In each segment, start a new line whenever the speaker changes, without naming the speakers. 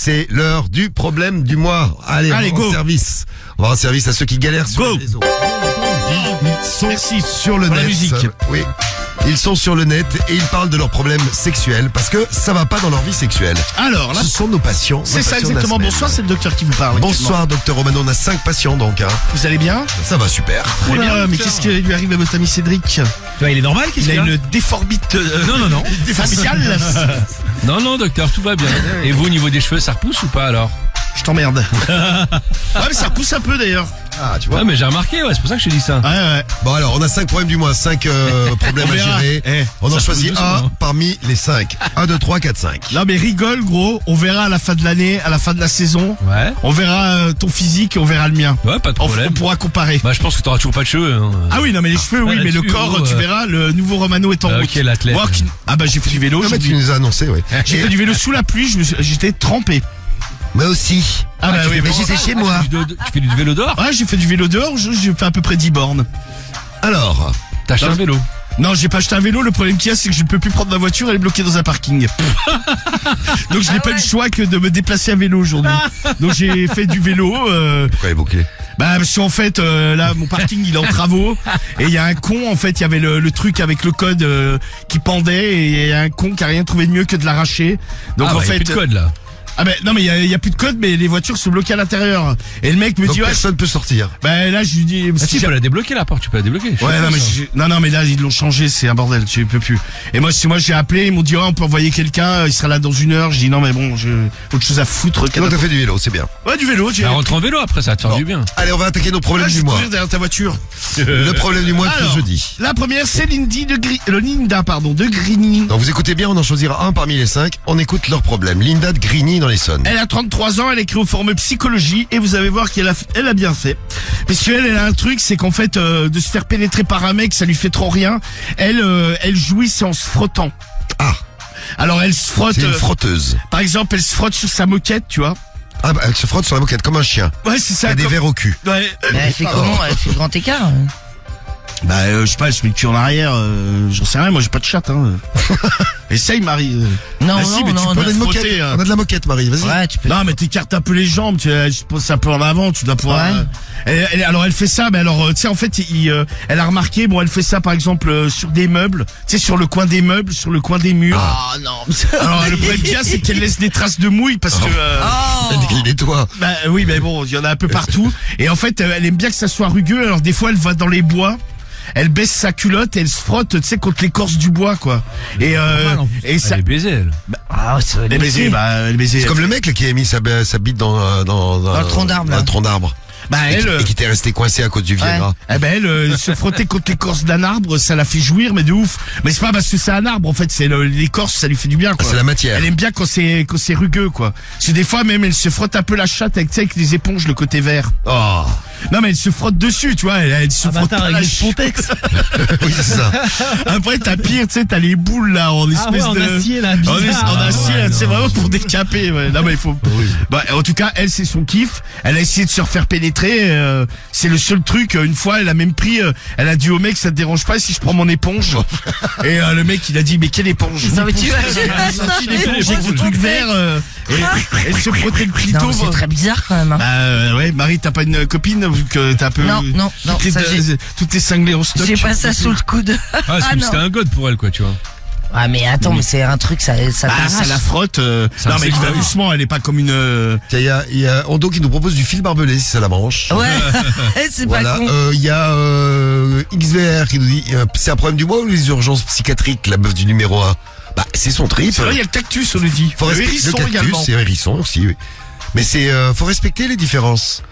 c'est l'heure du problème du mois. Allez, on va en service. On va rendre service à ceux qui galèrent sur les réseaux. Ils sont sur le net.
La musique.
Oui. Ils sont sur le net et ils parlent de leurs problèmes sexuels parce que ça va pas dans leur vie sexuelle.
Alors là,
ce sont nos patients.
c'est ça exactement. Bonsoir, c'est le docteur qui vous parle.
Bonsoir, docteur Romano. On a 5 patients donc. Hein.
Vous allez bien?
Ça va super.
Très bien. Mais qu'est-ce qui lui arrive à votre ami Cédric?
Il est normal, qu'est-ce qu'il
Il
a
a une déformite
Non.
faciale.
Non, docteur, tout va bien. Et vous, au niveau des cheveux, ça repousse ou pas alors?
Je t'emmerde. Ouais, mais ça repousse un peu d'ailleurs.
Ah, tu vois.
Ouais, mais j'ai remarqué, c'est pour ça que je te dis ça.
Ouais.
Bon alors, on a 5 problèmes du mois, 5 problèmes
On
à
verra.
gérer. On en
ça
choisit
peut
un
doucement.
parmi les 5. 1, 2, 3, 4, 5.
Non mais rigole gros, on verra à la fin de l'année, à la fin de la saison.
Ouais.
On verra ton physique et on verra le mien.
Ouais, pas de
On
problème.
pourra comparer.
Bah, je pense que t'auras toujours pas de cheveux. Hein.
Ah oui, non mais les cheveux, oui, mais le
là-dessus,
corps,
gros,
tu verras, le nouveau Romano est en route.
Ok, l'athlète.
Ah bah j'ai fait du vélo
Non mais tu
aujourd'hui.
nous as annoncé, oui.
J'ai fait du vélo sous la pluie, j'étais trempé.
Moi aussi.
Ah bah oui,
Mais j'étais chez moi.
Tu fais du vélo dehors?
Ouais, j'ai fait du vélo dehors, j'ai fait à peu près 10 bornes.
Alors,
T'as acheté un vélo?
Non, j'ai pas acheté un vélo, le problème qu'il y a, c'est que je ne peux plus prendre ma voiture, elle est bloquée dans un parking. Donc je n'ai pas eu le choix que de me déplacer à vélo aujourd'hui. Donc j'ai fait du vélo.
pourquoi elle est bouclée?
Bah parce qu'en fait là mon parking il est en travaux et il y a un con en fait il y avait le truc avec le code qui pendait et il y a un con qui a rien trouvé de mieux que de l'arracher. Donc
Ah,
en
bah, y a
fait
plus de code là.
ah ben non mais il y a plus de code mais les voitures sont bloquées à l'intérieur. Et le mec me
Donc
dit ouais
personne peut sortir.
bah là je lui dis
Ah, si, tu peux la débloquer la porte, tu peux la débloquer.
ouais non mais non mais là ils l'ont changé, c'est un bordel, tu peux plus. Et moi j'ai appelé, ils m'ont dit on peut envoyer quelqu'un, il sera là dans 1 heure. Je dis non mais bon, j'ai autre chose à foutre.
Donc t'as fait du vélo, c'est bien.
Ouais du vélo, j'ai
Bah, rentre en vélo après, ça va te faire
Bon.
du bien.
Allez, on va attaquer nos problèmes du mois.
derrière ta voiture.
Le problème du mois de ce
Alors,
jeudi.
La première c'est Linda de Grigny.
Donc vous écoutez bien, on en choisira un parmi les 5. On écoute leurs problèmes. Linda de Grigny dans l'Essonne.
Elle a 33 ans, elle écrit au forum psychologie et vous allez voir qu'elle a bien fait. Parce qu'elle a un truc, c'est qu'en fait de se faire pénétrer par un mec, ça lui fait trop rien. Elle jouit, c'est en se frottant.
Ah,
Alors elle se frotte,
c'est une frotteuse.
par exemple, elle se frotte sur sa moquette, tu vois.
Ah bah elle se frotte sur la moquette comme un chien.
Ouais, c'est ça.
Elle a des
comme-
vers au cul.
Ouais.
Mais elle fait comment? Elle fait grand écart?
Bah je sais pas, elle se met le cul en arrière, j'en sais rien, moi j'ai pas de chatte hein. Essaye Marie.
Non,
Bah, si, mais tu
non,
peux
On a
la
une moquette.
frotter, hein.
On a de la moquette, Marie, vas-y.
Ouais, tu peux.
Non mais t'écartes un peu les jambes, tu poses un peu en avant, tu dois pouvoir.
Ouais.
Alors elle fait ça, mais alors tu sais en fait elle a remarqué, bon elle fait ça par exemple sur des meubles, tu sais sur le coin des meubles, sur le coin des murs.
Oh non.
Alors le problème qu'il y a c'est qu'elle laisse des traces de mouille parce que
Oh.
Elle dit les toits.
bah oui mais bon il y en a un peu partout et en fait elle aime bien que ça soit rugueux, alors des fois elle va dans les bois. Elle baisse sa culotte et elle se frotte, tu sais, contre l'écorce du bois, quoi. Et ça.
Elle est baisée, elle.
Ah, ça va
Les baisers, les baisers.
C'est comme le mec là, qui a mis sa bite dans
le tronc d'arbre, là.
un tronc d'arbre.
Bah elle.
Et qui était resté coincé à cause du
Ouais.
Viagra.
Eh ben elle se frotter contre l'écorce d'un arbre, ça la fait jouir, mais de ouf. Mais c'est pas parce que c'est un arbre, en fait, c'est l'écorce, ça lui fait du bien, quoi.
C'est la matière.
Elle aime bien quand c'est rugueux, quoi. C'est des fois même elle se frotte un peu la chatte avec, tu sais, avec les éponges, le côté vert.
Oh.
Non mais elle se frotte dessus, tu vois. Elle se frotte pas la
Pontex.
Oui, c'est ça.
Après t'as pire, tu sais, t'as les boules là en espèce
en
de.
acier, là,
En
bizarre.
acier, là, c'est vraiment pour décaper. Ouais. Non mais il faut.
Oui.
Bah, en tout cas, elle c'est son kiff. Elle a essayé de se refaire pénétrer. C'est le seul truc. Une fois, elle a même pris. Elle a dit au mec, ça te dérange pas si je prends mon éponge. Et le mec, il a dit, mais quelle éponge?
Non, mais tu vois,
Une éponge avec vos trucs verts. Et elle se frottait le clito.
non, mais c'est très bizarre quand même. Hein.
Bah ouais, Marie, t'as pas une copine vu que t'as un peu.
Non, ça,
tout est cinglé en stock.
J'ai pas ça sous le coude.
Ah, c'est comme si c'était un god pour elle, quoi, tu vois.
Ah mais attends, mais c'est un truc, ça
Ah, ça
t'arrache.
la frotte.
un
Non mais il va
secteur.
doucement, elle est pas comme une.
Tiens, il y a Ondo qui nous propose du fil barbelé si ça la branche.
Ouais, c'est
Voilà,
pas con.
il y a XVR qui nous dit c'est un problème du mois ou les urgences psychiatriques, la meuf du numéro 1. Bah c'est son trip.
C'est vrai, il y a le cactus, on le dit.
Faut
Le
respecter
hérisson
le cactus,
également.
c'est hérisson aussi, oui. Mais c'est faut respecter les différences.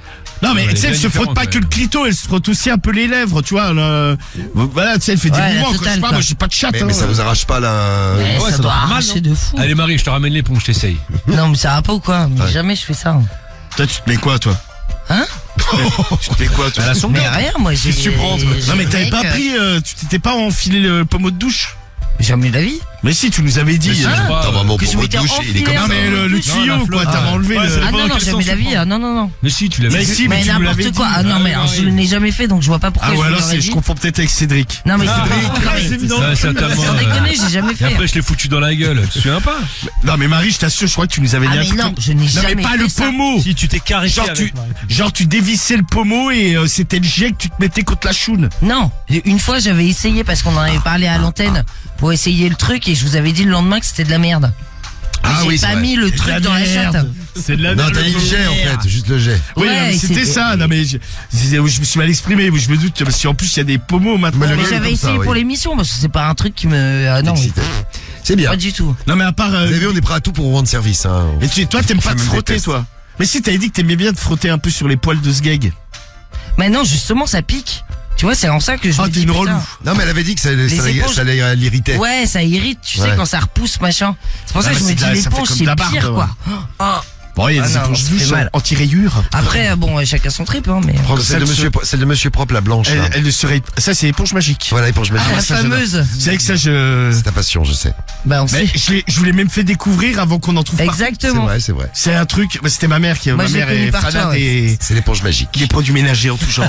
Non mais
Ouais,
tu sais,
elle
elle
est
se frotte
différente,
pas
ouais.
que le clito, elle se frotte aussi un peu les lèvres, tu vois. Voilà, tu sais, elle fait des
Ouais, la
mouvements. Quand je
totale,
sais pas,
quoi.
moi j'ai pas de chatte.
Mais ça vous arrache pas la.
Ouais,
ouais,
ça
ça
doit
doit faire mal,
arracher
non
de fou.
Allez, Marie, je te ramène l'éponge, t'essayes.
Non mais ça va pas ou quoi? Mais
Ouais.
jamais je fais ça.
Toi, tu te mets quoi, toi?
Hein?
Tu te mets quoi, toi?
Elle a son
Mais
gars.
rien, moi j'ai.
Qu'est-ce que tu prends, toi?
j'ai
Non mais
le
t'avais
mec,
pas pris, tu t'étais pas enfilé le pommeau de douche?
Jamais eu la vie.
Mais si, tu nous avais dit.
T'as vraiment
que je
pour
m'étais
douche, il est comme
enfilé
ça.
Non mais le tuyau quoi, t'as enlevé
Ouais,
le.
c'est
Ah
pas
non,
dans
non,
quel
jamais
sens
la vie. Ah non, non, non.
Mais si, tu l'avais
Mais
dit.
si,
Mais
tu nous l'avais
n'importe quoi.
dit.
Ah non, mais alors, je ne l'ai jamais fait, donc je vois pas pourquoi
Ah
je
ou
vous
alors
l'aurais
je
dit.
confonds peut-être avec Cédric.
Non, mais
c'est évident.
Ouais, certainement.
sans déconner, j'ai jamais
Et
fait.
après, je l'ai foutu dans la gueule. Tu te souviens pas?
Non mais Marie, je t'assure, je crois que tu nous avais
Ah
dit un
mais
truc.
non, je n'ai
Non
jamais
mais pas
fait
le
ça.
pommeau.
Si tu t'es caressé
Genre
avec Marie.
genre tu dévissais le pommeau et c'était le jet que tu te mettais contre la choune.
Non, une fois j'avais essayé parce qu'on en avait parlé à l'antenne pour essayer le truc et je vous avais dit le lendemain que c'était de la merde.
Ah oui,
J'ai
c'est
pas
vrai.
mis le truc dans la chatte.
C'est de la
Non,
merde.
t'as dit le jet en fait, juste le jet.
Oui,
Ouais,
non, mais c'était
c'est-
ça. Non mais je me suis mal exprimé, je me doute parce qu'en plus il y a des pommeaux maintenant.
Mais le
Mais
mien,
j'avais
comme ça,
essayé
oui.
pour l'émission parce que c'est pas un truc qui me... Ah non,
Excité. C'est bien.
pas du tout.
Non mais à part
Vous avez vu, on est prêt à tout pour vous rendre service. Hein.
et toi t'aimes pas
Enfin,
te
même
frotter
déteste.
toi. Mais si t'avais dit que t'aimais bien te frotter un peu sur les poils de Sgeg.
Mais non, justement, ça pique. Tu vois, c'est en ça que je
Ah,
me
t'es
dis,
une
putain.
relou.
Non, mais elle avait dit que ça
éponges.
l'irritait.
Ouais, ça irrite, tu sais,
Ouais.
quand ça repousse, machin. C'est pour ça
Ah,
que je
bah,
me dis,
ça fait
l'éponge,
comme
c'est
de la barbe,
pire,
ouais.
quoi. Ah.
Bon, il y a
Ah
des
non,
éponges
ça fait
douces
mal.
anti-rayures.
Après, bon, chacun son trip, hein, mais...
Prends celle de monsieur Propre, la blanche. là.
Elle serait. Ça c'est éponge magique.
Voilà, éponge magique.
Ah, la
ça,
fameuse.
C'est avec ça je.
C'est ta passion, je sais.
Bah, on
Mais
sait.
je vous l'ai même fait découvrir avant qu'on en trouve partout.
C'est
Exactement.
vrai, c'est vrai.
C'est un truc. Bah, c'était ma mère qui.
Moi,
Ma
je l'ai
mère
connu
est
par toi,
fanade
ouais.
C'est l'éponge magique.
des produits ménagers en tout genre.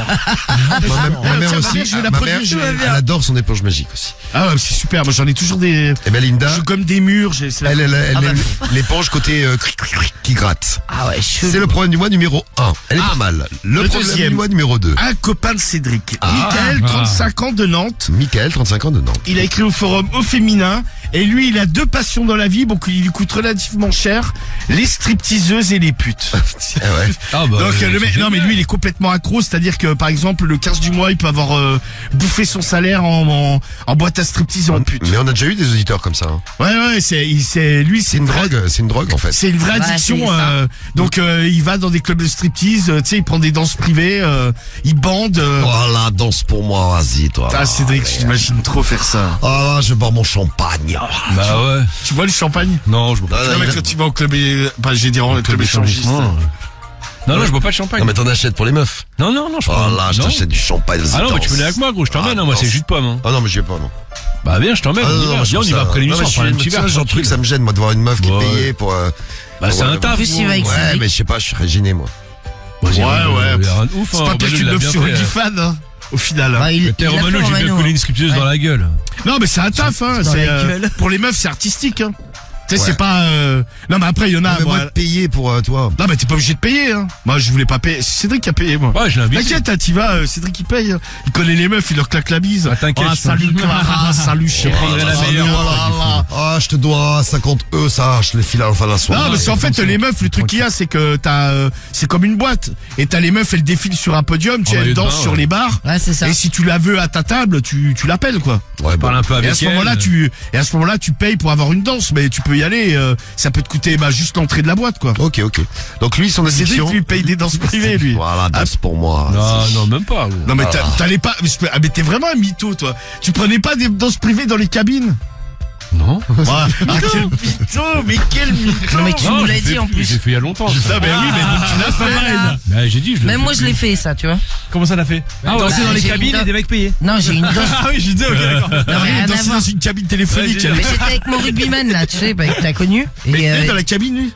Ma mère
tiens,
aussi.
ma mère, je vais la
Ma mère,
produire, je vais la
elle adore son éponge magique aussi.
Ah ouais, c'est super. Moi j'en ai toujours des.
Et ben Linda,
Je joue comme des murs. C'est la-
elle
Ah bah,
est l'éponge côté qui gratte.
Ah ouais, chelou.
C'est le problème du mois numéro 1. Elle est pas mal. Le problème
deuxième.
du mois numéro 2.
Un copain de Cédric, Michael, 35 ans de Nantes.
Michael, 35 ans de Nantes.
Il a écrit au forum Au Féminin. Et lui, il a deux passions dans la vie, donc il lui coûte relativement cher. Les stripteaseuses et les putes.
Ah ouais.
Ah bah.
Donc le mec, non mais lui il est complètement accro, c'est-à-dire que par exemple le 15 du mois il peut avoir bouffé son salaire en boîte à striptease et en pute.
Mais on a déjà eu des auditeurs comme ça. Hein.
Ouais c'est lui
C'est une drogue en fait.
c'est une vraie
Ouais,
addiction.
c'est ça.
Donc il va dans des clubs de striptease, tu sais il prend des danses privées, il bande.
Voilà, danse pour moi, vas-y toi.
Ah Cédric, j'imagine trop faire ça.
Ah là, je bois mon champagne.
Bah ouais.
Tu bois le champagne?
Non, je bois pas.
Ah,
Non mais
il a-
quand tu vas au club, enfin j'ai dit en club échangiste.
Non, non, je bois pas de champagne.
Non mais t'en achètes pour les meufs.
Non, non, non, je
Oh
prends.
là, je
non.
t'achète du champagne. vas-y,
Ah non, mais
danse.
tu venais avec moi, gros, je t'emmène,
Ah,
hein, moi c'est
danse.
jus de pomme. Hein.
Ah non, mais j'y ai pas non.
Bah viens, je t'emmène.
Ah non, non,
Viens,
je
on
trouve
y va
ça-
après l'émission,
non,
on
mais
prend un
je
petit
suis-
verre.
genre de truc, ça
tranquille.
me gêne moi de voir une meuf qui est
Ouais.
payée pour.
Bah c'est un taf.
En plus, il va avec
Ouais,
Cédric.
mais je sais pas, je serais gêné moi.
Ouais.
Il a rien de ouf,
C'est
hein,
pas pire
Romano,
qu'une
il l'a
meuf
bien
sur
fait, hein.
OnlyFans, hein, au final. hein.
Bah, il
T'es
l'a
Romano,
fait,
j'ai bien
Romano,
collé
hein.
une scripteuse dans la gueule.
Non, mais c'est un taf, hein.
Dans
C'est,
la gueule.
pour les meufs, c'est artistique, hein. Tu sais,
Ouais.
c'est pas, non, mais après, il y en a,
Mais
moi.
moi de payer pour toi.
Non, mais t'es pas obligé de payer, hein. Moi, je voulais pas payer. C'est Cédric qui a payé, moi.
Ouais, je l'ai invité.
T'inquiète, hein, t'y vas, Cédric il paye. Il connaît les meufs, il leur claque la bise.
Ah, t'inquiète,
Ah,
je
salut
t'en-
Clara, salut chérie.
prendrai la meilleure.
Ah, je te dois 50 ça, je les file à la fin de la soirée.
Non, parce qu'en fait, les meufs, le truc qu'il y a, c'est que c'est comme une boîte. Et t'as les meufs, elles défilent sur un podium, tu sais,
Oh,
elles
maillot de
dansent
bain,
sur
ouais.
les bars.
Ouais, c'est ça.
Et si tu la veux à ta table, tu l'appelles, quoi.
Ouais, bon.
Parle un peu
Et
avec
à ce moment-là, tu payes pour avoir une danse, mais tu peux y aller. Ça peut te coûter juste l'entrée de la boîte, quoi.
Ok. Donc lui, son
Cédric
addiction.
lui paye des danses privées, lui.
Voilà, danse pour moi.
Non, non, même pas. Gros.
Non mais
Ah.
t'allais pas. Mais t'es vraiment un mytho, toi. Tu prenais pas des danses privées dans les cabines?
Non.
Ah, quel mytho, mais quel mytho.
Non, mais tu
Non,
nous
j'ai
l'as
fait-
dit en plus.
J'ai fait il y a longtemps.
Ah ben oui, mais donc tu l'as fait.
Voilà.
Bah, j'ai dit, je le
Même
fais
moi, je
plus.
l'ai fait, ça, tu vois.
Comment ça l'a fait
Ah, ouais,
Danser
bah,
dans les
j'ai
cabines
une
et des mecs payés.
Non, j'ai une danse.
Ah oui, je disais, ok, d'accord.
Non, rien à
Danser
voir.
dans une cabine téléphonique.
Ouais,
Mais j'étais avec mon rugbyman, là, tu sais, que t'as connu.
Mais
Et,
il est dans la cabine, lui.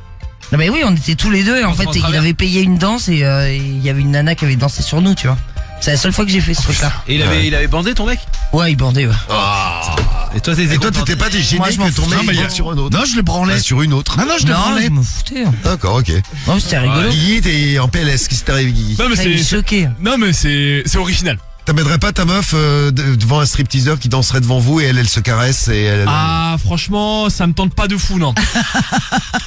non, mais oui, on était tous les deux, et en fait,
en
il
travers.
avait payé une danse, et il y avait une nana qui avait dansé sur nous, tu vois. C'est la seule fois que j'ai fait ce truc-là.
Et il avait bandé ton mec
Ouais, il bandait, ouais.
Et toi,
Et toi, t'étais pas gêné
Moi, je m'en
que ton
fous.
mec
Non, mais
bande sur un autre.
Non, je le branlais.
Ah, sur une autre.
Non, je le
Non,
branlais.
je me foutais. hein.
D'accord, ok.
Non, c'était rigolo.
Guigui, t'es en PLS. Qu'est-ce qui t'arrive, Guigui?
Non, mais
Ça, il est
c'est.
choqué.
Non, mais c'est original.
T'amènerais pas ta meuf devant un stripteaseur qui danserait devant vous et elle se caresse et elle.
Ah, franchement, ça me tente pas de fou, non.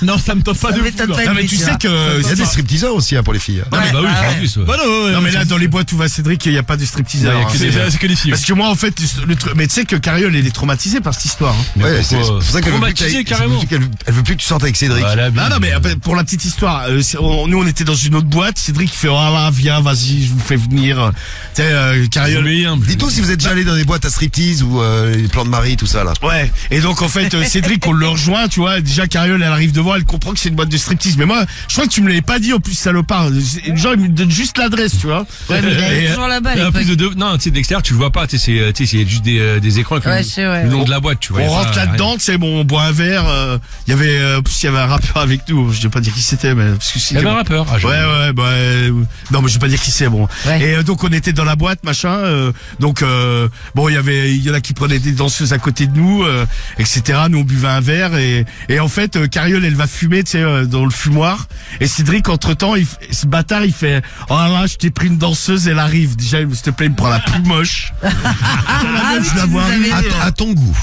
Non, ça me tente pas
Ça
de fou.
m'étonne
non.
pas.
Non, mais tu sais que.
Il y a des stripteaseurs aussi hein, pour les filles.
Non, mais bah oui, c'est en plus. Ouais.
Bah non,
Non, mais là, dans les boîtes où va Cédric, il n'y a pas de stripteaseur.
il y a
hein.
que des- c'est que des filles.
Parce que moi, en fait, le truc. Mais tu sais que Cariole, elle est traumatisée par cette histoire. hein.
Ouais, c'est
pourquoi
pour ça qu'elle veut plus que
traumatisée,
t'ailles-
carrément.
elle veut plus que tu sortes avec Cédric.
Voilà, bien.
Non, mais pour la petite histoire, nous on était dans une autre boîte. Cédric fait oh là, viens, vas-y, je vous fais venir. Tu sais, Cariole.
Dites-nous si vous êtes déjà allé dans des boîtes à striptease ou les plans de Marie, tout ça là.
Ouais. Et donc en fait, Cédric, on le rejoint, tu vois. Déjà Cariole, elle arrive devant, elle comprend que c'est une boîte de striptease. Mais moi, je crois que tu me l'avais pas dit en plus, salopard. Genre, il me donne juste l'adresse, tu vois.
Ouais, mais il est toujours là-bas.
En plus non, tu sais, de l'extérieur, tu le vois pas. Tu sais, c'est juste des écrans avec le nom de la boîte, tu vois.
On rentre là-dedans, tu sais, bon, on boit un verre. Il y avait un rappeur avec nous. Je vais pas dire qui c'était, mais parce que
il y avait un rappeur.
Non, mais je vais pas dire qui c'est, bon.
Ouais.
Et donc on était dans la boîte, machin. Donc bon, il y en a qui prenaient des danseuses à côté de nous, etc. Nous on buvait un verre et en fait, Cariole, elle va fumer, tu sais, dans le fumoir. Et Cédric, entre temps, ce bâtard, il fait, oh là, je t'ai pris une danseuse, elle arrive. Déjà, s'il te plaît, il me prend la plus moche. Je la vois arriver.
À ton goût.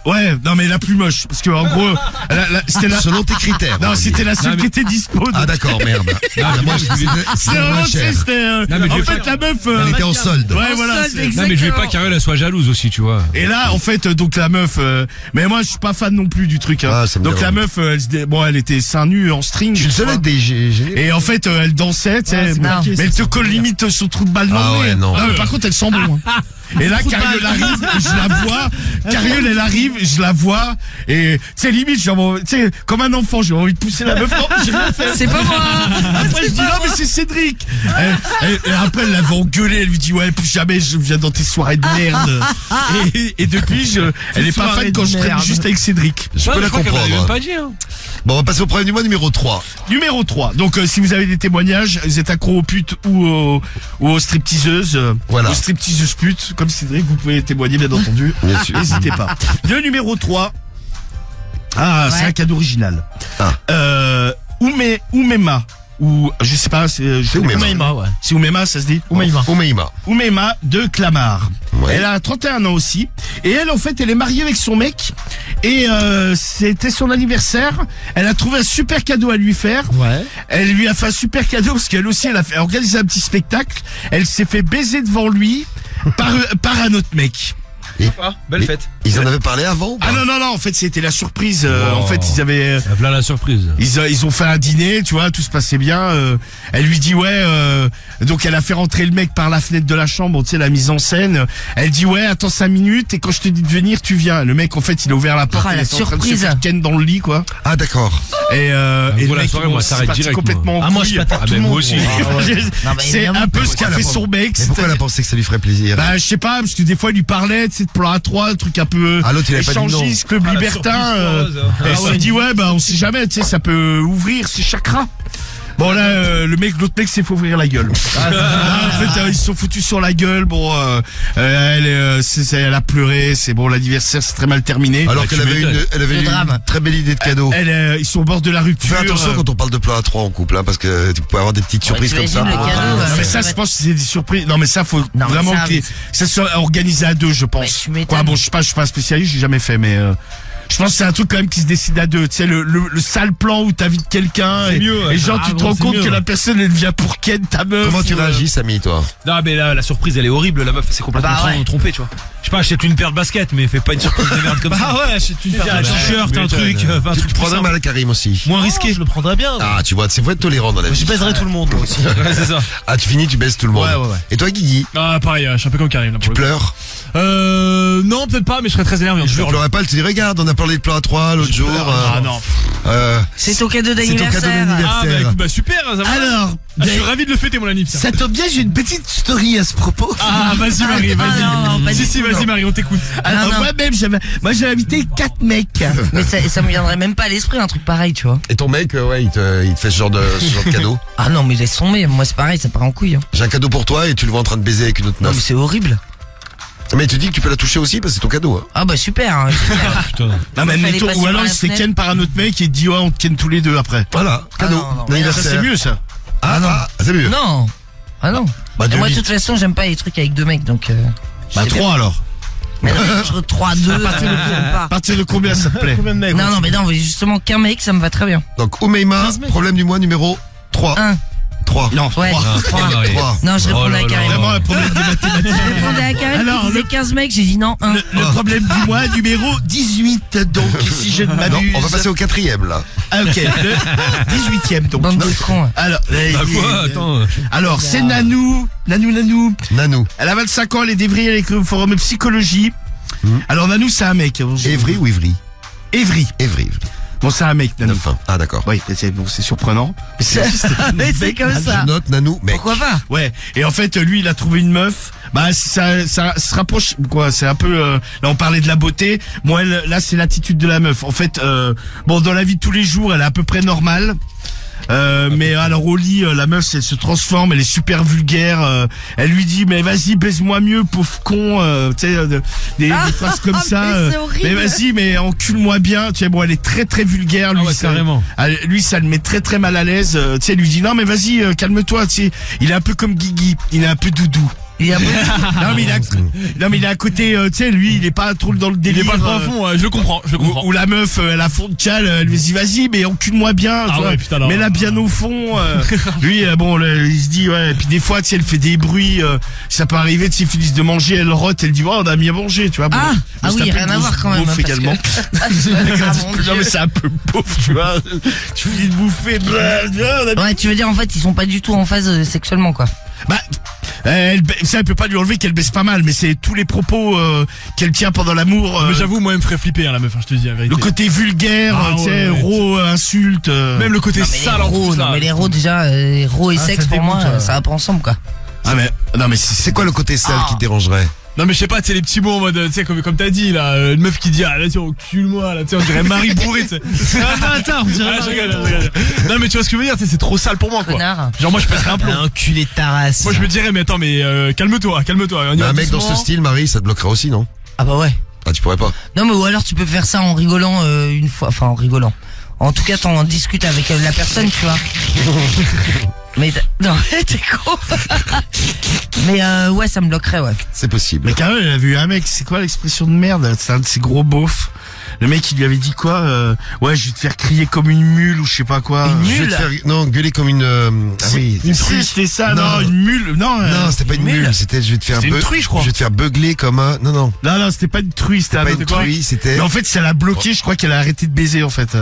Ouais, non mais la plus moche, parce que en gros, c'était la...
Selon tes critères.
Non, c'était la seule qui était dispo.
Ah d'accord, merde. Moi, c'était moins cher.
En fait, la meuf...
Elle était en solde.
Ouais, voilà.
Non, mais je vais pas qu'Ariel soit jalouse aussi, tu vois.
Et là, en fait, donc la meuf... mais moi, je suis pas fan non plus du truc. Hein.
Ah, ça me
donc la meuf, elle était seins nus en string.
Je suis le seul à être DG.
Et en fait, elle dansait, tu sais, mais elle te colle limite son trou de balle dans le nez.
Ouais, non.
Mais par contre, elle sent bon. Et là, Cariole arrive, je la vois. Cariole, elle arrive, je la vois. Et, tu sais, limite, tu sais, comme un enfant, j'ai envie de pousser la meuf. Non, j'ai rien fait.
C'est pas moi.
Après, je dis, non, mais c'est Cédric. Et après, elle l'avait engueulé. Elle lui dit, ouais, plus jamais je viens dans tes soirées de merde. Et depuis, elle est pas fan quand je traîne juste avec Cédric.
Je peux la comprendre.
Pas dit, hein.
Bon, on va passer au problème du mois numéro 3.
Numéro 3. Donc, si vous avez des témoignages, vous êtes accro aux putes ou aux stripteaseuses,
voilà.
Aux stripteaseuses putes, comme Cédric, vous pouvez témoigner, bien entendu.
Bien sûr.
N'hésitez pas. Le numéro 3. Ah, c'est un cadeau original. Oumema. Ou, je sais pas, c'est
Oumeima, ouais.
C'est Oumema, ça se dit? Oumema de Clamart.
Ouais.
Elle a 31 ans aussi. Et elle, en fait, elle est mariée avec son mec. Et c'était son anniversaire. Elle a trouvé un super cadeau à lui faire.
Ouais.
Elle lui a fait un super cadeau parce qu'elle aussi, elle a organisé un petit spectacle. Elle s'est fait baiser devant lui par un autre mec.
Belle fête.
Ils en avaient parlé avant?
Ah non, en fait, c'était la surprise. En fait, ils avaient...
Voilà la surprise.
Ils ont fait un dîner, tu vois, tout se passait bien. Elle lui dit, ouais, donc elle a fait rentrer le mec par la fenêtre de la chambre, tu sais, la mise en scène. Elle dit, ouais, attends 5 minutes et quand je te dis de venir, tu viens. Le mec, en fait, il a ouvert la porte, il était en train de se faire ken dans le lit, quoi.
Ah d'accord.
Et le mec,
soirée, moi, ça s'arrête direct,
complètement
moi.
en
moi,
couille.
je pète tout le
moi
monde.
aussi.
C'est un peu ce qu'a fait son mec.
Mais pourquoi elle a pensé que ça lui ferait plaisir?
Bah, je sais pas, parce que des fois, il lui parlait, tu sais, de plan à 3, un truc un peu
Ah, l'autre, il avait pas dit non.
échangiste, club libertin. Elle s'est dit, ouais, bah, on sait jamais, tu sais, ça peut ouvrir ses chakras. Bon là, l'autre mec s'est fait ouvrir la gueule. En fait, ils se sont foutus sur la gueule. Bon, elle a pleuré. C'est bon, l'anniversaire c'est très mal terminé.
Alors qu'elle avait une très belle idée de cadeau.
Ils sont au bord de la rupture.
Fais attention quand on parle de plan à 3 en couple, hein, parce que tu peux avoir des petites surprises comme ça.
Le cadeau,
Non, mais ça, je pense que c'est des surprises. Non, mais ça, faut vraiment que ça soit organisé à deux, je pense. Quoi, bon, je suis pas un spécialiste, j'ai jamais fait, mais. Je pense que c'est un truc quand même qui se décide à deux. Tu sais, le sale plan où t'invites quelqu'un et genre tu te rends compte que la personne elle vient pour ken ta meuf.
Comment tu réagis, Samy, toi?
Non, mais là, la surprise, elle est horrible. La meuf, c'est complètement trompée, tu vois. Je sais pas, achète une paire de baskets, mais fais pas une surprise de merde comme ça. Ah ouais, achète une paire de t-shirt, un truc,
Tu prendrais mal à Karim aussi.
moins risqué. Je le prendrais bien.
Ah, tu vois, c'est faut être tolérant dans la vie.
Je baiserais tout le monde, moi aussi. Ouais, c'est ça.
Ah, tu finis, tu baisses tout le monde.
Ouais.
Et toi, Guigui?
Ah, pareil, je suis un peu comme Karim, là.
Tu pleures?
Non, peut-être pas, mais je serais très énervé.
Je pleurerais pas, elle te dit, regarde, on a parlé de plan à 3 l'autre jour.
Ah non.
C'est ton cadeau
C'est ton cadeau
d'anniversaire.
Ah, bah écoute, bah super, ça va.
Alors,
Je suis ravi de le fêter, mon anniversaire.
ça tombe bien, j'ai une petite story à ce propos.
Ah, vas-y, Marie,
non, pas
vas-y.
du
Si,
tout,
vas-y,
non.
Marie, on t'écoute.
Alors
non.
moi-même, j'avais invité 4 mecs.
Mais ça me viendrait même pas à l'esprit un truc pareil, tu vois.
Et ton mec, ouais, il te fait ce genre de cadeau.
Ah non, mais laisse tomber. Moi, c'est pareil, ça part en couille. Hein.
J'ai un cadeau pour toi et tu le vois en train de baiser avec une autre
Non, mais
meuf.
c'est horrible.
Mais tu dis que tu peux la toucher aussi parce que c'est ton cadeau. Hein.
Ah bah super. Hein, super.
Putain.
Non, mais
Fallait
admettons,
passer
ou
par
alors
la
il se fait
fenêtre.
ken par un autre mec et il dit, ouais, on te ken tous les deux après.
Voilà, cadeau,
non, non.
Ça,
d'anniversaire.
c'est mieux, ça.
Ah, c'est mieux.
Non. Ah non.
Bah,
Et moi, de
lit.
toute façon, j'aime pas les trucs avec 2 mecs, donc.
Bah, 3 alors.
Mais non, mais entre 3, 2, j'aime pas.
À partir de combien ça te plaît?
Non, mais non, mais justement, qu'un mec, ça me va très bien.
Donc, Oumeima, problème du mois numéro 3.
1.
3.
Non,
Ouais,
3.
3.
Non, je répondais à Karel.
Vraiment un problème de mathématiques.
Je répondais à Karel,
Alors,
il disait 15 mecs, j'ai dit non, 1.
Le problème du mois numéro 18, donc, si je ne
Non,
m'abuse.
on va passer au 4e, là.
Ah, ok, le 18e, donc.
Bande de cons.
Alors,
Quoi? Attends.
alors c'est Nanou.
Nanou.
Elle a 25 ans, elle est d'Evry, elle est au forum de psychologie. Alors, Nanou, c'est un mec.
Évry ou Ivry?
Évry.
Évry.
Bon, c'est un mec, Nanou.
9-1. Ah, d'accord.
Oui, c'est surprenant.
Mais c'est comme ça.
Je note Nanou, mec.
Pourquoi pas?
Ouais. Et en fait, lui, il a trouvé une meuf. Bah, ça se rapproche, quoi. C'est un peu, là, on parlait de la beauté. Moi, là, c'est l'attitude de la meuf. En fait, bon, dans la vie de tous les jours, elle est à peu près normale. Mais alors au lit, la meuf, elle se transforme, elle est super vulgaire. Elle lui dit mais vas-y baise-moi mieux, pauvre con. Tu sais, des phrases comme ça.
Mais c'est horrible.
Mais vas-y, mais encule-moi bien. Tu sais, bon, elle est très très vulgaire. Lui,
carrément.
Lui, ça le met très très mal à l'aise. Tu sais, lui dit non mais vas-y, calme-toi. Tu sais, il est un peu comme Guigui, il est un peu doudou. Non mais il est à côté, tu sais, lui il est pas trop dans le délire.
Il est pas trop à fond, je le comprends.
Où la meuf, elle a fond de cale, elle lui dit vas-y mais encule-moi bien, tu vois.
Ouais, putain,
mais là bien au fond. Lui bon, il se dit ouais. Et puis des fois, tu sais, elle fait des bruits. Ça peut arriver, tu sais, ils finissent de manger, elle rote, elle dit oh on a bien mangé, tu vois. Bon,
Oui, rien à voir quand même.
Bouffe également. Non mais c'est un peu pauvre, tu vois. Tu finis de bouffer.
Ouais, tu veux dire en fait ils sont pas du tout en phase sexuellement quoi.
Bah, elle peut pas lui enlever qu'elle baisse pas mal, mais c'est tous les propos qu'elle tient pendant l'amour.
Mais j'avoue, moi, elle me ferait flipper, hein, la meuf, je te dis la vérité.
Le côté vulgaire, tu sais, ro, insulte.
Même le côté sale en plus, là.
Non mais les ros déjà, ros et sexe pour moi, ça va pas ensemble quoi.
Ah mais non mais
C'est quoi le côté sale qui te dérangerait?
Non mais je sais pas, tu sais les petits mots en mode, tu sais comme t'as dit là, une meuf qui dit ah là tiens encule-moi là, tu sais on dirait Marie bourrée, tu sais. Ah attends, je rigole. Non mais tu vois ce que je veux dire, tu sais c'est trop sale pour moi quoi.
Connard.
Genre moi je pèterais un plomb.
Enculé de ta race.
Moi je me dirais mais attends mais calme-toi. On y va
Un mec dans
doucement.
ce style, Marie, ça te bloquerait aussi, non?
Ah bah ouais.
Ah, tu pourrais pas.
Non mais ou alors tu peux faire ça en rigolant une fois, enfin en rigolant. En tout cas t'en discutes avec la personne, tu vois. Mais non, t'es con. Mais ouais, ça me bloquerait, ouais.
C'est possible.
Mais quand même, elle a vu un mec, c'est quoi l'expression de merde? C'est un de ces gros beaufs. Le mec, il lui avait dit quoi? Ouais, je vais te faire crier comme une mule ou je sais pas quoi.
Je vais te faire, non, gueuler comme une, ah oui.
Une truie, c'était ça, non, une mule, non.
Non, c'était pas une mule, c'était, je vais te faire
une truie, je crois.
Je vais te faire beugler comme un, non.
Non, c'était pas une truie, c'était
Pas une truie, c'était.
Mais en fait, si elle a bloqué, je crois qu'elle a arrêté de baiser, en fait.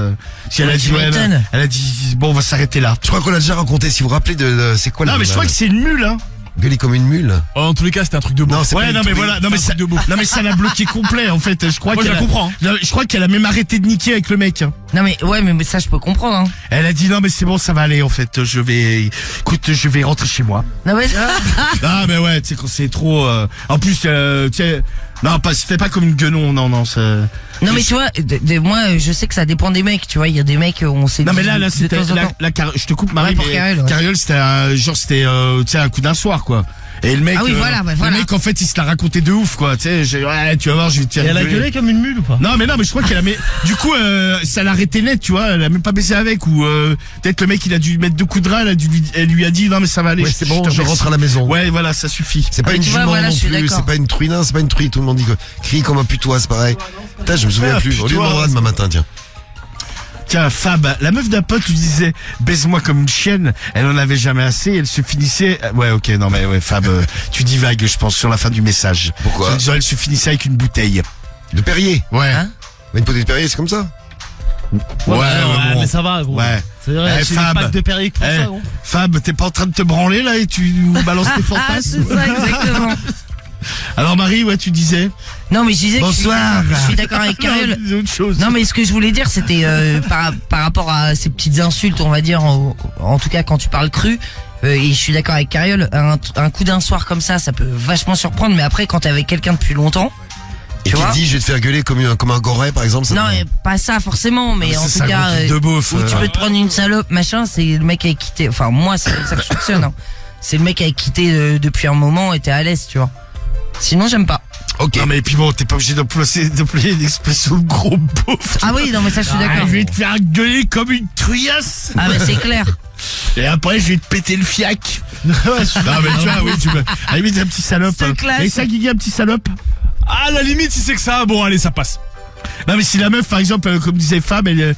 Si elle a dit, ouais, elle a dit, bon, on va s'arrêter là.
Je crois qu'on l'a déjà raconté, si vous vous rappelez c'est quoi
Non, mais je crois que c'est une mule, hein.
Gueuler comme une mule.
Oh, en tous les cas c'était un truc de beau.
Non, c'est
Ouais,
pas
non,
une
mais
truie.
voilà, non, mais ça, non, mais ça l'a bloqué complet, en fait. Je crois
Moi, je
qu'elle
la comprends.
Je crois qu'elle a même arrêté de niquer avec le mec. Hein.
Non mais ouais, mais ça je peux comprendre. Hein.
Elle a dit non, mais c'est bon, ça va aller, en fait. Je vais rentrer chez moi.
Non mais
Non, mais ouais, tu sais, quand c'est trop, en plus, tu sais, non, fais pas comme une guenon, non, ça.
non mais tu vois, moi je sais que ça dépend des mecs, tu vois, il y a des mecs on s'est
Non,
dit
mais là,
de
c'était,
temps en temps.
je te coupe, Marie,
Ouais, pour
mais
Cariole, ouais.
Cariole, c'était tu sais, un coup d'un soir, quoi. Et le mec,
Ah oui, voilà.
le mec, en fait, il se l'a raconté de ouf, quoi. Tu sais, ouais, tu vas voir, je vais te faire.
Et elle a gueulé comme une mule ou pas?
Non, mais je crois qu'elle a du coup, ça l'a arrêté net, tu vois. Elle a même pas baissé avec, ou peut-être le mec, il a dû mettre 2 coups de rein. Elle lui a dit non, mais ça va aller.
Ouais, c'est bon, je rentre à la maison.
Ouais, voilà, ça suffit.
C'est pas
Ah,
une
tu vois,
jument
voilà,
non
je suis
plus,
d'accord.
c'est pas une truie, non, c'est pas une truie. Tout le monde dit que crie comme un putois, c'est pareil. Putain, je me souviens plus. Au lieu de
putois,
Morane demain matin, tiens.
Tiens, Fab, la meuf d'un pote lui disait baise-moi comme une chienne. Elle en avait jamais assez. Elle se finissait. Ouais, ok, non mais ouais, Fab, tu divagues, je pense, sur la fin du message.
Pourquoi?
En disant, elle se finissait avec une bouteille.
De Perrier.
Ouais.
Hein
Mais une bouteille de Perrier, c'est comme ça.
Ouais, bon.
mais ça va, gros.
Ouais.
C'est vrai, c'est
Fab.
une pack de Perrier pour ça, gros.
Fab, t'es pas en train de te branler là et tu nous balances tes
Ah
fantasmes?
c'est ça exactement.
Alors Marie, ouais, tu disais.
Non mais je disais
Bonsoir.
que je suis d'accord avec Cariole.
C'est autre chose.
Non mais ce que je voulais dire c'était par rapport à ces petites insultes on va dire en tout cas quand tu parles cru et je suis d'accord avec Cariole, un coup d'un soir comme ça peut vachement surprendre, mais après quand t'es avec quelqu'un depuis longtemps
Et
tu
qui
vois,
te dit, je vais te faire gueuler comme un goret, par exemple. Ça
non
te-
mais pas ça forcément, mais en
C'est
tout
un
cas
gros truc de beauf,
où tu peux te prendre une salope machin, c'est le mec avec qui t'es, enfin moi c'est comme ça que je fonctionne hein. C'est le mec avec qui t'es depuis un moment et t'es à l'aise, tu vois. Sinon j'aime pas.
Ok.
Non mais et puis bon, t'es pas obligé d'employer une expression de gros beauf.
Ah oui non mais ça je suis d'accord.
Je vais te faire gueuler comme une truillasse.
Ah mais c'est clair.
Et après, je vais te péter le fiac. Non, mais tu vois, oui, tu peux. À la limite, un petit salope.
C'est classe.
Et ça, Guigui, un petit salope.
À la limite si c'est que ça, bon allez ça passe.
Non mais si la meuf par exemple comme disait Fab elle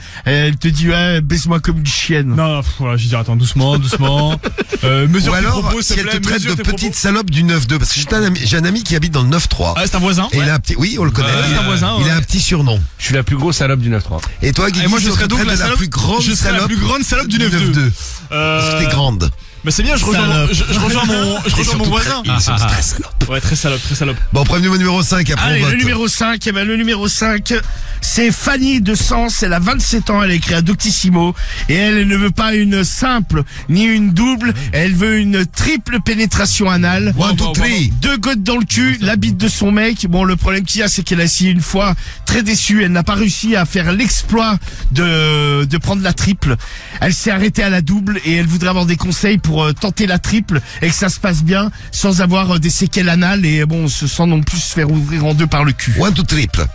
te dit ouais baise-moi comme une chienne.
Non, voilà, je dis attends doucement. Mesure
Ou
tes
alors,
propos,
si
s'il
elle
te
te
plaît,
traite de
mesure tes propos.
petite salope du 9-2, parce que j'ai un ami qui habite dans le 9-3.
Ah, c'est un voisin.
Et il a un petit, oui, on le connaît.
c'est un voisin,
Il
ouais.
a un petit surnom.
Je suis la plus grosse salope du 9-3.
Et toi, Guigui,
Et moi, je
si on
serais
te
donc
traite
la
de la
salope-
plus grande
je serais la
salope
plus grande salope du 9-2.
Parce que t'es grande.
Bah c'est bien, je rejoins mon voisin.
Il est surtout très salope.
Ouais, très salope.
Bon, problème numéro 5, après
Allez,
on vote.
le numéro 5, le numéro 5, c'est Fanny de Sens, elle a 27 ans, elle a écrit à Doctissimo, et elle ne veut pas une simple, ni une double, elle veut une triple pénétration anale.
1, 2, 3.
2 gouttes dans le cul, la bite de son mec. Bon, le problème qu'il y a, c'est qu'elle a essayé une fois, très déçue, elle n'a pas réussi à faire l'exploit de prendre la triple. Elle s'est arrêtée à la double, et elle voudrait avoir des conseils pour tenter la triple, et que ça se passe bien, sans avoir des séquelles anales, et bon, sans non plus se faire ouvrir en deux par le cul.
1, 2, triple.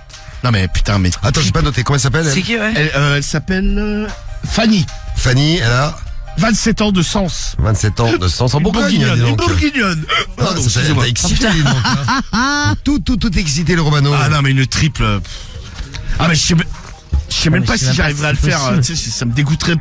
Non mais putain, mais...
Attends, j'ai pas noté. Comment elle s'appelle,
C'est
elle?
qui, ouais?
Elle s'appelle Fanny,
Fanny, elle a
27 ans de Sens.
27 ans de sens en Bourgogne. dis
Une
donc.
bourguignonne.
Ah,
Pardon,
ça
excusez-moi.
t'a excité, dis donc, hein. Tout excité, le Romano.
Ah non mais une triple. Ah mais je sais même
mais
pas
je sais
si
même pas
j'arriverai à le
si c'est
faire.
possible.
Tu sais, ça me dégoûterait.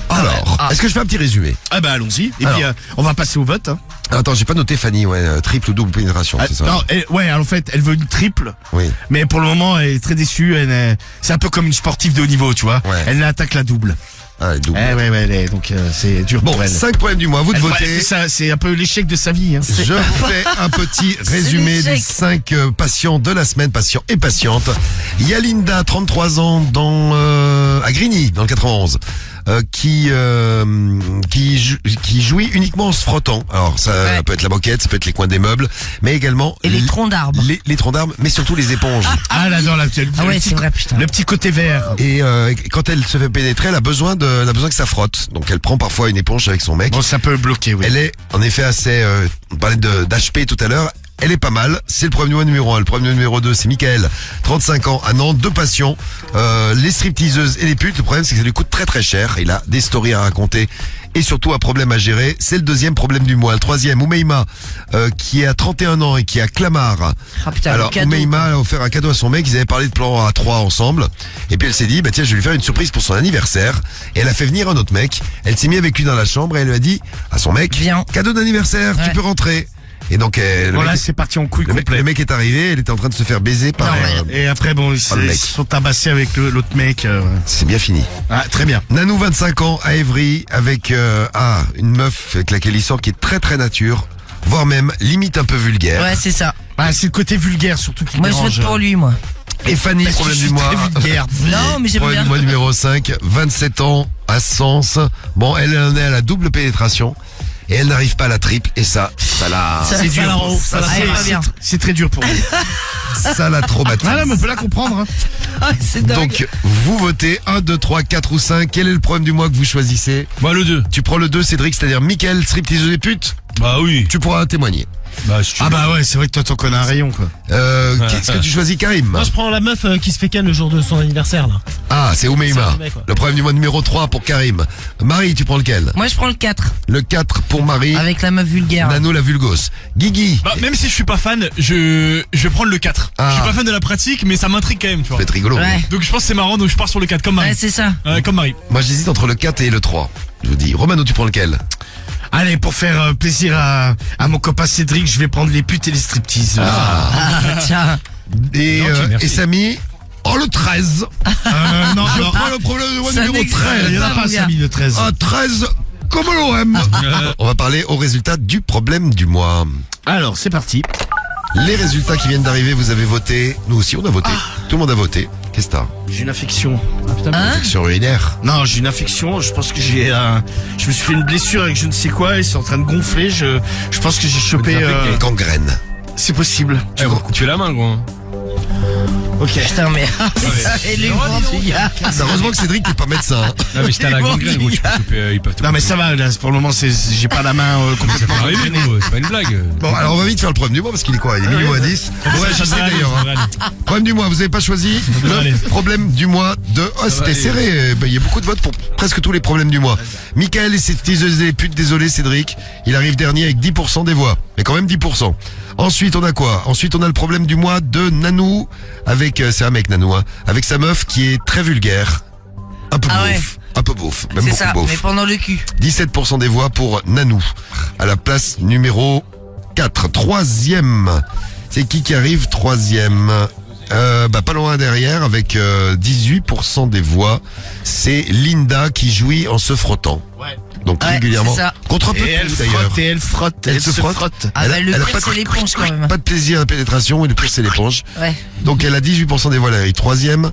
Alors, est-ce que je fais un petit résumé?
Ah bah allons-y. Et
Alors.
puis on va passer au vote. Hein.
Attends, j'ai pas noté Fanny, ouais, triple ou double pénétration,
Ah,
c'est ça?
non, ouais, en fait, elle veut une triple.
Oui.
Mais pour le moment, elle est très déçue. C'est un peu comme une sportive de haut niveau, tu vois.
Ouais.
Elle n'attaque la double.
Ah, double.
Ouais, donc c'est dur
Bon,
pour elle.
5 problèmes du mois, vous de
Elle
voter.
fait ça, c'est un peu l'échec de sa vie. Hein.
Je vous fais un petit résumé des
l'échec.
5 patients de la semaine, patients et patientes. Il y a Linda, 33 ans, à Grigny, dans le 91. Qui jouit uniquement en se frottant. Alors ça
Ouais.
peut être la moquette, ça peut être les coins des meubles, mais également
Et les troncs d'arbres.
les troncs d'arbres, mais surtout les éponges.
Ah là, dans
Ah ouais, c'est vrai, putain.
le petit côté vert.
Et quand elle se fait pénétrer, elle a besoin que ça frotte. Donc elle prend parfois une éponge avec son mec.
Bon, ça peut bloquer, oui.
Elle est en effet assez. On parlait d'HP tout à l'heure. Elle est pas mal. C'est le problème numéro 1. Le problème numéro 2, c'est Michael, 35 ans, à Nantes, 2 passions, les stripteaseuses et les putes. Le problème, c'est que ça lui coûte très très cher. Il a des stories à raconter et surtout un problème à gérer. C'est le deuxième problème du mois. Le troisième, Oumeima, qui a 31 ans et qui a Clamart.
Ah putain,
Alors,
le cadeau.
Oumeima a offert un cadeau à son mec. Ils avaient parlé de plan à 3 ensemble. Et puis elle s'est dit, bah tiens, je vais lui faire une surprise pour son anniversaire. Et elle a fait venir un autre mec. Elle s'est mise avec lui dans la chambre et elle lui a dit à son mec,
Viens.
cadeau d'anniversaire, tu
Ouais.
peux rentrer. Et donc, le
Voilà,
mec-
c'est parti en couille
le
complet.
mec est arrivé, elle était en train de se faire baiser par...
Non, mais-
Et après, bon, ils
Oh, le mec.
se sont tabassés avec l'autre mec.
C'est bien fini.
Ah, très bien.
Nanou, 25 ans, à Évry, avec une meuf avec laquelle il sort qui est très très nature, voire même limite un peu vulgaire.
Ouais, c'est ça.
Ah, c'est le côté vulgaire surtout qui
Moi, je
dérange.
vote pour lui, moi.
Et Fanny,
Parce que
problème
je
du
suis
mois.
très vulgaire.
Non, mais j'aime
Problème
bien.
du mois numéro 5, 27 ans, à Sens. Bon, elle en est à la double pénétration. Et elle n'arrive pas à la triple, et ça l'a,
Ça-
C'est dur.
ça la rend pas bien.
C'est très dur pour moi.
ça l'a traumatisé.
Ah là, mais on peut la comprendre. Hein.
Ah, c'est dingue.
Donc, vous votez 1, 2, 3, 4 ou 5. Quel est le problème du mois que vous choisissez?
Bah le 2.
Tu prends le 2, Cédric, c'est-à-dire Mickaël, stripteaseuse et pute.
Bah oui.
Tu pourras témoigner.
Bah si tu
Ah
veux.
bah ouais, c'est vrai que toi t'en connais un rayon quoi.
Qu'est-ce que tu choisis, Karim?
Moi je prends la meuf qui se fait ken le jour de son anniversaire là.
Ah, c'est Oumeima.
C'est le mec, ouais.
Le problème du mois numéro 3 pour Karim. Marie, tu prends lequel?
Moi, je prends le 4.
Le 4 pour Marie.
Avec la meuf vulgaire.
Nano, la vulgose. Guigui.
Bah, même si je suis pas fan, je vais prendre le 4.
Ah.
Je suis pas fan de la pratique, mais ça m'intrigue quand même, tu
Ça
vois.
peut être rigolo.
Ouais.
Donc je pense que c'est marrant, donc je pars sur le 4 comme
Ouais,
Marie.
c'est ça.
Comme Marie.
Moi, j'hésite entre le 4 et le 3. Je vous dis. Romano, tu prends lequel?
Allez, pour faire plaisir à mon copain Cédric, je vais prendre les putes et les striptease.
Ah, tiens.
Et,
Gentil, merci.
et Samy. Oh, le 13.
Non,
Je
non,
prends le problème du mois
Ça
numéro
n'existe
13.
il y en a
mon
pas
gars.
Samy le 13.
Un 13 comme l'OM. On va parler aux résultats du problème du mois.
Alors, c'est parti.
Les résultats qui viennent d'arriver, vous avez voté. Nous aussi, on a voté. Tout le monde a voté. Qu'est-ce que t'as?
J'ai une infection.
Hein?
Infection urinaire.
Non, j'ai une infection. Je pense que je me suis fait une blessure avec je ne sais quoi et c'est en train de gonfler. Je pense que j'ai chopé.
Une gangrène.
C'est possible.
Tu es la main gros.
Ok.
Putain, mais. Et les grands, tu gars.
Heureusement que Cédric n'est pas médecin. hein.
Non mais si t'as la gangrène gros, tu peux couper, ils peuvent te
Non mais
couper.
ça va. Là, pour le moment, j'ai pas la main
Ça
complètement.
peut arriver gros, c'est pas une blague.
Bon, alors on va vite faire le problème du mois parce qu'il est quoi? Il est minuit à 10. Ouais, je sais d'ailleurs. hein. Problème du mois, vous avez pas choisi
aller.
le problème du mois de... Oh, c'était
aller.
serré. Ben, il y a beaucoup de votes pour presque tous les problèmes du mois. Michael et ses teaseuses et les putes, désolé Cédric. Il arrive dernier avec 10% des voix. mais quand même 10%. Ensuite, on a quoi? Ensuite, on a le problème du mois de Nanou, avec, c'est un mec Nanou, hein, avec sa meuf qui est très vulgaire. Un peu
Ah
beauf. Un peu beauf, même
C'est
beaucoup
ça,
beauf.
mais pendant le cul.
17% des voix pour Nanou. À la place numéro 4. Troisième. C'est qui arrive troisième? Pas loin derrière avec 18% des voix. C'est Linda qui jouit en se frottant.
Ouais.
Donc
Ouais,
régulièrement.
c'est ça.
Contre un peu
Et elle
tout d'ailleurs.
frotte, et elle frotte,
Elle se frotte.
Ah
Elle
bah
a-
le
elle a
pire
pas
c'est
de-
l'éponge quand même.
Pas de plaisir à la pénétration et le pire c'est l'éponge.
Ouais.
Donc elle a 18% des voix, elle arrive troisième.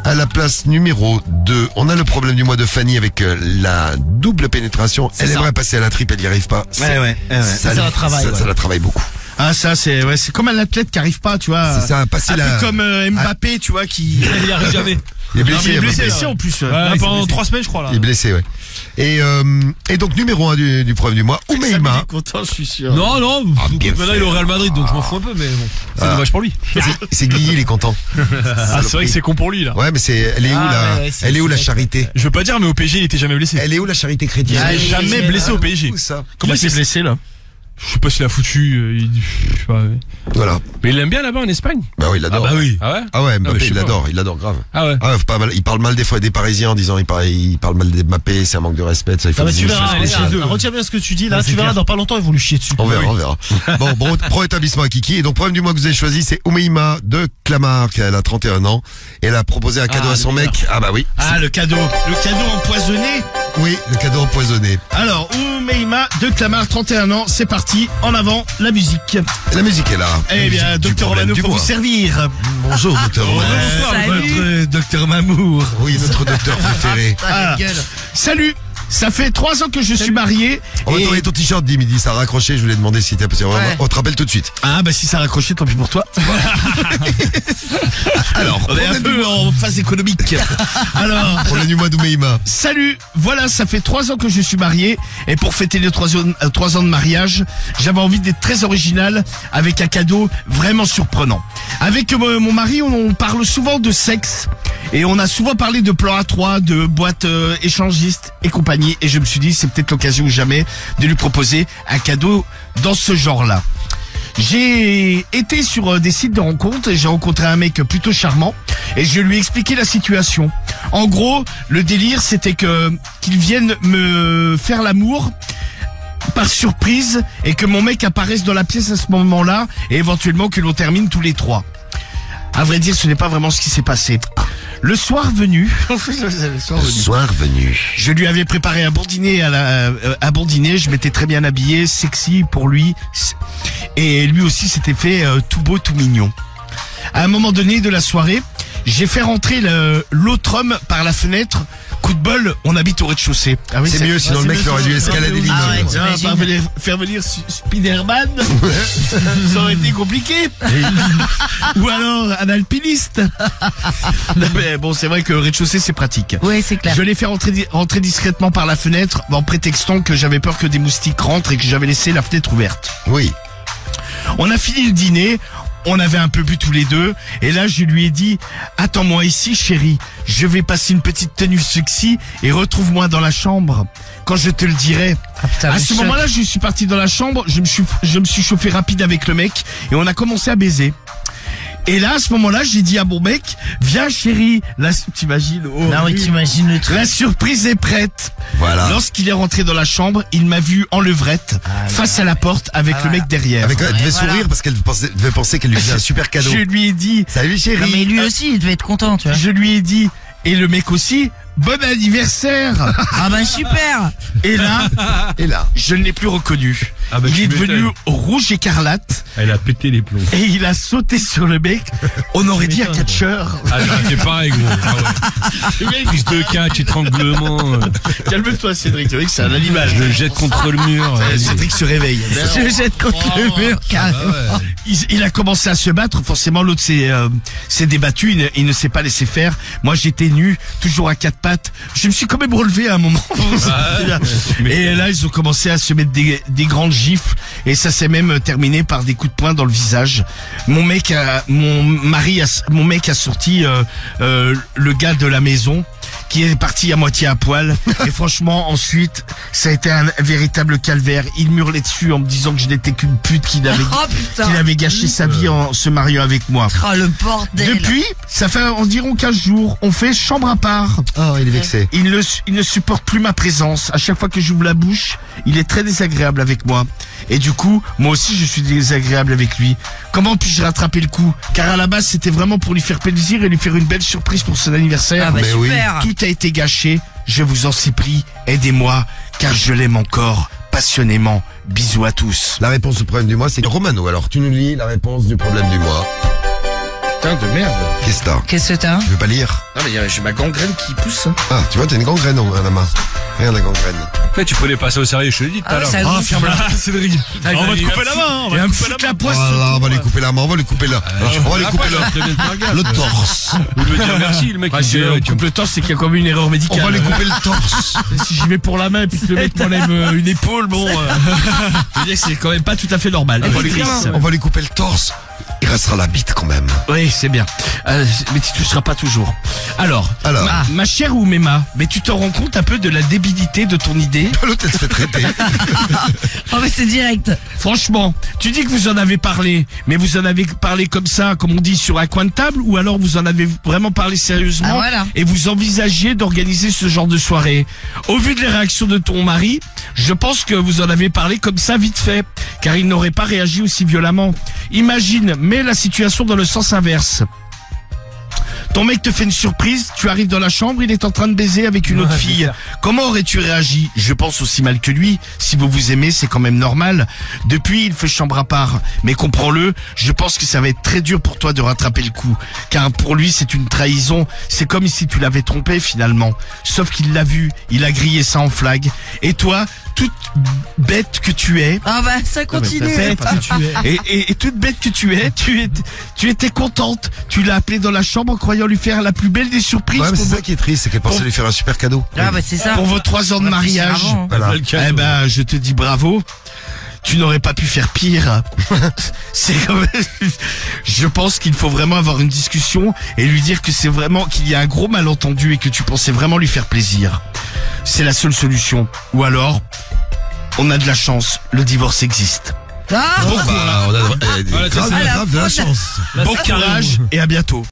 À la place numéro 2, on a le problème du mois de Fanny avec la double pénétration. Elle
ça.
aimerait passer à la triple, elle n'y arrive pas.
Ouais.
Ça la travaille,
Ça la travaille beaucoup.
Ah, ça, c'est comme un athlète qui arrive pas, tu vois.
C'est ça, passer
Un
la...
peu comme Mbappé, tu vois, qui...
Il y arrive jamais.
Il est blessé,
Il est blessé
Mbappé.
ici en plus.
Là, pendant 3 semaines, je crois, là.
Il est blessé, ouais. Et donc numéro 1 du problème du mois, Oumeima.
Content, je suis sûr.
Non, non.
bien
Maintenant,
fait.
il est au Real Madrid, donc je m'en fous un peu, mais bon. C'est dommage pour lui.
C'est Guigui, il est content.
Ah, c'est vrai que c'est con pour lui, là.
Ouais, mais elle est où elle est où la charité?
Je veux pas dire, mais au PSG, il était jamais blessé.
Elle est où la charité chrétienne?
Il est jamais blessé au PSG.
Où ça?
Comment il s'est blessé, là?
Je sais pas s'il a foutu, je sais pas.
Voilà.
Mais il l'aime bien là-bas en Espagne.
Bah oui, il adore.
oui.
Ah ouais?
Ah ouais, Mbappé,
mais je sais
il adore grave.
Ah ouais.
Ah ouais, faut pas mal. Il parle mal des fois des Parisiens en disant il parle mal des Mbappé, c'est un manque de respect, ça il faut
Non, mais
des
tu
émissions
verras,
spéciales.
regarde, retiens bien ce que tu dis là, tu verras dans pas longtemps ils vont lui chier dessus.
On verra. Bon, pro établissement à Kiki. Et donc, problème du mois que vous avez choisi, c'est Oumeima de Clamart, qui elle a 31 ans. Et elle a proposé un cadeau à son mec. Ah bah oui.
Ah, le cadeau empoisonné.
Oui, le cadeau empoisonné.
Alors, Oumeima de Clamart, 31 ans, c'est parti, en avant, la musique.
Et la musique est là.
Eh bien,
Du
Docteur
problème
Romano
du
pour vous
mois.
servir.
Bonjour, docteur Romano.
Salut.
Docteur Mamour.
Oui, notre docteur préféré.
Ah, la gueule.
Salut, ça fait 3 ans que je suis marié.
On va
et-
t'envoyer ton t-shirt, Dim. Il dit, ça a raccroché. Je voulais demander si t'es possible.
Ouais.
On te rappelle tout de suite.
Ah, bah si ça a raccroché, tant pis pour toi.
Alors,
On est un
problème du
peu en phase économique. Alors,
problème du mois d'Oumeima.
salut, voilà, ça fait 3 ans que je suis marié et pour fêter les 3 ans de mariage, j'avais envie d'être très original avec un cadeau vraiment surprenant. Avec mon mari, on parle souvent de sexe et on a souvent parlé de plan A3, de boîtes échangistes et compagnie et je me suis dit c'est peut-être l'occasion ou jamais de lui proposer un cadeau dans ce genre-là. J'ai été sur des sites de rencontres et j'ai rencontré un mec plutôt charmant et je lui ai expliqué la situation. En gros, le délire c'était qu'il vienne me faire l'amour par surprise et que mon mec apparaisse dans la pièce à ce moment-là et éventuellement que l'on termine tous les 3. À vrai dire, ce n'est pas vraiment ce qui s'est passé. Le soir venu,
Soir venu.
je lui avais préparé un bon dîner un bon dîner, je m'étais très bien habillé, sexy pour lui, et lui aussi s'était fait tout beau, tout mignon. À un moment donné de la soirée, j'ai fait rentrer l'autre homme par la fenêtre. Coup de bol, on habite au rez-de-chaussée. Ah oui,
C'est mieux, sinon le mec il aurait dû escalader
Ah ouais,
l'immeuble.
t'imagines.
Ah, faire venir Spider-Man, ça aurait été compliqué. Ou alors un alpiniste. Non, mais bon, c'est vrai que rez-de-chaussée c'est pratique.
Ouais, c'est clair.
Je l'ai fait rentrer discrètement par la fenêtre en prétextant que j'avais peur que des moustiques rentrent et que j'avais laissé la fenêtre ouverte.
Oui.
On a fini le dîner, on avait un peu bu tous les deux, et là je lui ai dit « Attends-moi ici chérie, je vais passer une petite tenue sexy et retrouve-moi dans la chambre quand je te le dirai. »
Ah, putain,
À
le
ce
choc.
moment-là, je suis parti dans la chambre, je me suis chauffé rapide avec le mec et on a commencé à baiser. Et là, à ce moment-là, j'ai dit à mon mec, viens chérie, là, t'imagines, oh,
Non, oui, t'imagines le truc.
la surprise est prête.
Voilà.
Lorsqu'il est rentré dans la chambre, il m'a vu en levrette, face à la porte, avec le mec derrière.
Elle devait
voilà.
sourire parce qu'elle devait penser qu'elle lui faisait un super cadeau.
Je lui ai dit,
Salut
Non,
chérie.
mais lui aussi, il devait être content, tu vois.
je lui ai dit, et le mec aussi, bon anniversaire.
Ah bah super.
Et là,
Et là.
je ne l'ai plus reconnu.
Ah bah,
Il
tu
est devenu
m'étonnes.
rouge écarlate
Elle a pété les plombs.
et il a sauté sur le mec. On aurait dit un catcheur.
Ah, j'aurais fait pareil, gros. Ah ouais. Prise de catch, étranglement.
Calme-toi, Cédric. Tu vois que c'est un animal.
Je le jette contre le mur.
Cédric se réveille.
Je jette contre le mur, carrément.
Ah ouais.
Il a commencé à se battre. Forcément, l'autre s'est débattu. Il ne s'est pas laissé faire. Moi, j'étais nu, toujours à quatre pattes. Je me suis quand même relevé à un moment. Et là, ils ont commencé à se mettre des grandes gifles. Et ça s'est même terminé par des coups de poing dans le visage. Mon mec a sorti le gars de la maison qui est parti à moitié à poil. Et franchement, ensuite, ça a été un véritable calvaire. Il m'hurlait dessus en me disant que je n'étais qu'une pute, qu'il
Oh putain.
avait gâché sa vie en se mariant avec moi.
Oh le bordel.
Depuis, ça fait environ 15 jours, on fait chambre à part.
Oh, il est vexé.
Il ne supporte plus ma présence. À chaque fois que j'ouvre la bouche, il est très désagréable avec moi. Et du coup, moi aussi, je suis désagréable avec lui. Comment puis-je rattraper le coup? Car à la base, c'était vraiment pour lui faire plaisir et lui faire une belle surprise pour son anniversaire.
Ah bah
Mais oui.
super.
Tout a été gâché. Je vous en supplie, aidez-moi, car je l'aime encore passionnément. Bisous à tous.
La réponse au problème du mois, c'est Romano. Alors, tu nous lis la réponse du problème du mois.
Putain de merde.
Qu'est-ce que t'as?
Qu'est-ce que t'as?
Tu veux pas lire?
Non mais j'ai ma gangrène qui pousse.
Ah, tu vois, t'as une gangrène à la main. Regarde la gangrène.
Ouais, tu prenais pas ça au sérieux, je te l'ai dit tout à
Ah,
l'heure.
ça
Ah,
gonfle.
ferme-la, Cédric. On va te couper la main, hein, on va
Et
te
un
couper
foutre la poisse.
Voilà, on va lui couper la main, on va lui couper on va lui couper le torse.
Vous devez dire merci, le mec,
Bah,
il dit,
si on
tu
coupe le torse, c'est qu'il y a comme une erreur
On
médicale.
va lui couper le torse.
Si j'y vais pour la main et puis que le mec m'enlève une épaule, bon, je veux dire que c'est quand même pas tout à fait normal.
On va lui couper le torse. Il restera la bite quand même.
Oui, c'est bien. Mais tu toucheras pas toujours. Alors,
Alors.
ma chère Oumema, mais tu te rends compte un peu de la débilité de ton idée?
L'autre, elle se fait traiter.
Oh mais c'est direct.
Franchement, tu dis que vous en avez parlé, mais vous en avez parlé comme ça, comme on dit, sur un coin de table, ou alors vous en avez vraiment parlé sérieusement
Ah, voilà.
et vous envisagiez d'organiser ce genre de soirée. Au vu de la réaction de ton mari, je pense que vous en avez parlé comme ça vite fait, car il n'aurait pas réagi aussi violemment. Imagine, mets la situation dans le sens inverse. Ton mec te fait une surprise, tu arrives dans la chambre, il est en train de baiser avec une autre fille. Comment aurais-tu réagi? Je pense aussi mal que lui. Si vous vous aimez, c'est quand même normal. Depuis, il fait chambre à part. Mais comprends-le, je pense que ça va être très dur pour toi de rattraper le coup. Car pour lui, c'est une trahison. C'est comme si tu l'avais trompé finalement. Sauf qu'il l'a vu, il a grillé ça en flag. Et toi, toute bête que tu es,
Ah bah ça continue.
et toute bête que tu es, tu étais contente. Tu l'as appelé dans la chambre en croyant lui faire la plus belle des surprises
Ouais, mais
pour,
c'est ça qui est triste, c'est qu'elle pensait lui faire un super cadeau.
Ah bah c'est ça.
pour vos 3 ans de mariage.
Avant, hein.
Voilà.
Eh ben, je te dis bravo. Tu n'aurais pas pu faire pire. C'est quand même, je pense qu'il faut vraiment avoir une discussion et lui dire que c'est vraiment, qu'il y a un gros malentendu et que tu pensais vraiment lui faire plaisir. C'est la seule solution. Ou alors, on a de la chance, le divorce existe.
Ah
Bon, bah, on a
Voilà,
grave,
c'est
grave de la chance.
Bon courage et à bientôt.